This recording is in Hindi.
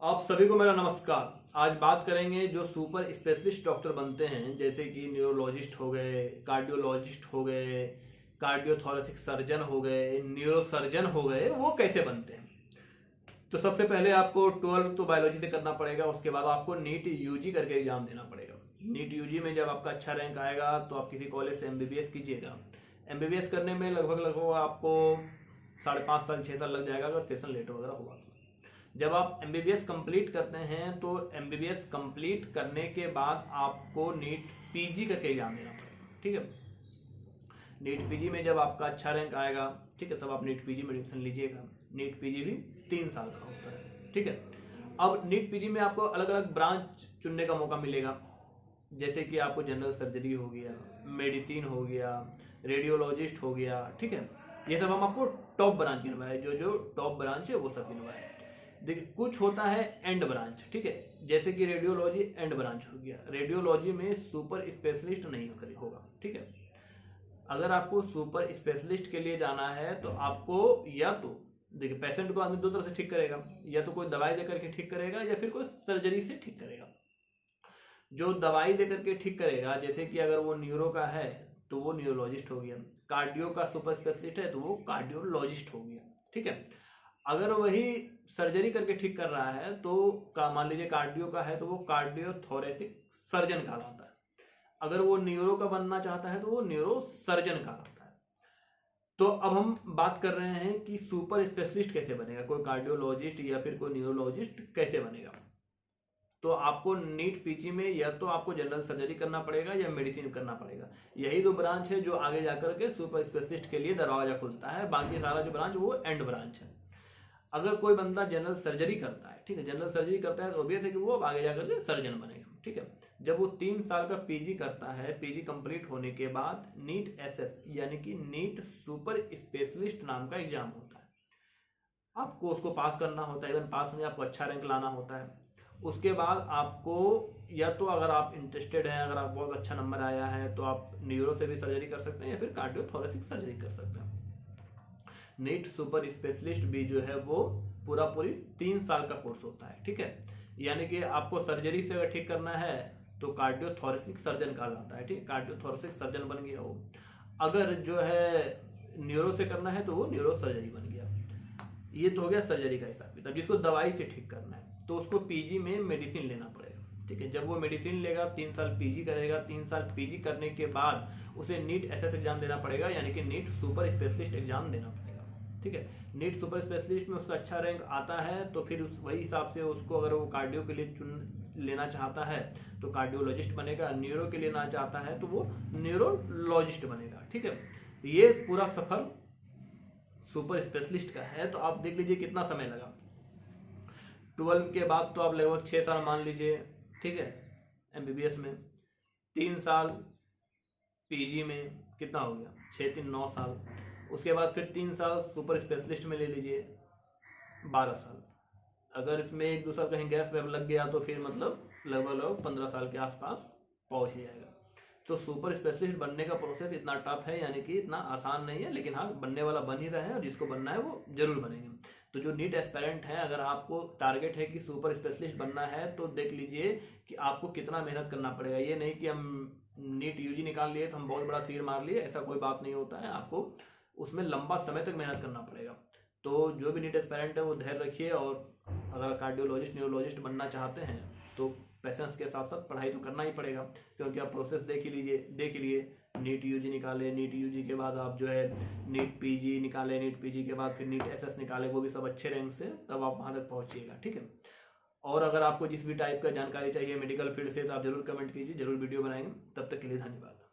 आप सभी को मेरा नमस्कार। आज बात करेंगे जो सुपर स्पेशलिस्ट डॉक्टर बनते हैं, जैसे कि न्यूरोलॉजिस्ट हो गए, कार्डियोलॉजिस्ट हो गए, कार्डियोथोरेसिक सर्जन हो गए, न्यूरो सर्जन हो गए, वो कैसे बनते हैं। तो सबसे पहले आपको 12 तो बायोलॉजी से करना पड़ेगा। उसके बाद आपको नीट यूजी करके एग्जाम देना पड़ेगा। नीट यूजी में जब आपका अच्छा रैंक आएगा तो आप किसी कॉलेज से एमबीबीएस कीजिएगा। एमबीबीएस करने में लगभग आपको 5.5 साल 6 साल लग जाएगा, अगर सेशन लेटर वगैरह हुआ तो। जब आप एमबीबीएस कंप्लीट करते हैं तो एमबीबीएस कंप्लीट करने के बाद आपको नीट पीजी करके एग्जाम देना पड़ेगा। ठीक है, नीट पीजी में जब आपका अच्छा रैंक आएगा, ठीक है, तब आप नीट पीजी में एडमिशन लीजिएगा। नीट पीजी भी 3 साल का होता है। ठीक है, अब नीट पीजी में आपको अलग अलग ब्रांच चुनने का मौका मिलेगा, जैसे कि आपको जनरल सर्जरी हो गया, मेडिसिन हो गया, रेडियोलॉजिस्ट हो गया। ठीक है, ये सब हम आपको टॉप ब्रांच गिनवाए, जो टॉप ब्रांच है वो सब गिनवाए। देखिए, कुछ होता है एंड ब्रांच। ठीक है, जैसे कि रेडियोलॉजी एंड ब्रांच हो गया। रेडियोलॉजी में सुपर स्पेशलिस्ट नहीं होगा। ठीक है, अगर आपको सुपर स्पेशलिस्ट के लिए जाना है तो आपको या तो देखिए, पेशेंट को आदमी दो तरह से ठीक करेगा, या तो कोई दवाई देकर के ठीक करेगा या फिर कोई सर्जरी से ठीक करेगा। जो दवाई देकर के ठीक करेगा, जैसे कि अगर वो न्यूरो का है तो वो न्यूरोलॉजिस्ट हो गया, कार्डियो का सुपर स्पेशलिस्ट है तो वो कार्डियोलॉजिस्ट हो गया। ठीक है, अगर वही सर्जरी करके ठीक कर रहा है तो मान लीजिए कार्डियो का है तो वो कार्डियोथोरेसिक सर्जन कहलाता है। अगर वो न्यूरो का बनना चाहता है तो वो न्यूरो सर्जन कहलाता है। तो अब हम बात कर रहे हैं कि सुपर स्पेशलिस्ट कैसे बनेगा, कोई कार्डियोलॉजिस्ट या फिर कोई न्यूरोलॉजिस्ट कैसे बनेगा। तो आपको नीट पीजी में या तो आपको जनरल सर्जरी करना पड़ेगा या मेडिसिन करना पड़ेगा। यही दो ब्रांच है जो आगे जाकर के सुपर स्पेशलिस्ट के लिए दरवाजा खुलता है। बाकी सारा जो ब्रांच वो एंड ब्रांच है। अगर कोई बंदा जनरल सर्जरी करता है, ठीक है, जनरल सर्जरी करता है तो ऑब्वियस है कि वो आगे जाकर के सर्जन बनेगा। ठीक है, जब वो 3 साल का पीजी करता है, पीजी कंप्लीट होने के बाद नीट एसएस यानी कि नीट सुपर स्पेशलिस्ट नाम का एग्जाम होता है। आपको उसको पास करना होता है। इवन पास में आपको अच्छा रैंक लाना होता है। उसके बाद आपको या तो अगर आप इंटरेस्टेड हैं, अगर आप बहुत अच्छा नंबर आया है तो आप न्यूरो से भी सर्जरी कर सकते हैं या फिर कार्डियोथोरेसिक सर्जरी कर सकते हैं। नीट सुपर स्पेशलिस्ट भी जो है वो पूरी 3 साल का कोर्स होता है। ठीक है, यानी कि आपको सर्जरी से अगर ठीक करना है तो कार्डियोथोरेसिक सर्जन कहलाता है। ठीक, कार्डियोथोरेसिक सर्जन बन गया वो। अगर जो है न्यूरो से करना है तो वो न्यूरो सर्जरी बन गया। ये तो हो गया सर्जरी का हिसाब किताब। जिसको दवाई से ठीक करना है तो उसको पीजी में मेडिसिन लेना पड़ेगा। ठीक है, जब वो मेडिसिन लेगा 3 साल पीजी करेगा। 3 साल पीजी करने के बाद उसे नीट एसएस एग्जाम देना पड़ेगा, यानी कि नीट सुपर स्पेशलिस्ट एग्जाम देना पड़ेगा। ठीक है, नीट सुपर स्पेशलिस्ट में उसका अच्छा रैंक आता है तो फिर वही हिसाब से उसको, अगर वो कार्डियो के लिए चुन लेना चाहता है तो कार्डियोलॉजिस्ट बनेगा, न्यूरो के लिए लेना चाहता है तो वो न्यूरोलॉजिस्ट बनेगा। ठीक है, ये पूरा सफर सुपर स्पेशलिस्ट का है। तो आप देख लीजिए कितना समय लगा। 12 के बाद तो आप लगभग 6 साल मान लीजिए। ठीक है, एमबीबीएस में 3 साल, पीजी में कितना हो गया, 6 3 9 साल। उसके बाद फिर 3 साल सुपर स्पेशलिस्ट में ले लीजिए, 12 साल। अगर इसमें 1-2 साल कहीं गैप वैप लग गया तो फिर मतलब लगभग 15 साल के आसपास पहुंच ही जाएगा। तो सुपर स्पेशलिस्ट बनने का प्रोसेस इतना टफ है, यानी कि इतना आसान नहीं है, लेकिन हाँ, बनने वाला बन ही रहा है और जिसको बनना है वो जरूर बनेंगे। तो जो नीट एस्पिरेंट है, अगर आपको टारगेट है कि सुपर स्पेशलिस्ट बनना है तो देख लीजिए कि आपको कितना मेहनत करना पड़ेगा। ये नहीं कि हम नीट यूजी निकाल लिए तो हम बहुत बड़ा तीर मार लिए, ऐसा कोई बात नहीं होता है। आपको उसमें लंबा समय तक मेहनत करना पड़ेगा। तो जो भी नीट एस्पिरेंट है वो धैर्य रखिए, और अगर कार्डियोलॉजिस्ट न्यूरोलॉजिस्ट बनना चाहते हैं तो पैसेंस के साथ साथ पढ़ाई तो करना ही पड़ेगा, क्योंकि आप प्रोसेस देख ही लिए। नीट यूजी निकाले, नीट यूजी के बाद आप जो है नीट पीजी निकाले, नीट पीजी के बाद फिर नीट एसएस निकाले, वो भी सब अच्छे रैंक से, तब आप वहां तक पहुंचिएगा। ठीक है, और अगर आपको जिस भी टाइप का जानकारी चाहिए मेडिकल फील्ड से तो आप जरूर कमेंट कीजिए, जरूर वीडियो बनाएंगे। तब तक के लिए धन्यवाद।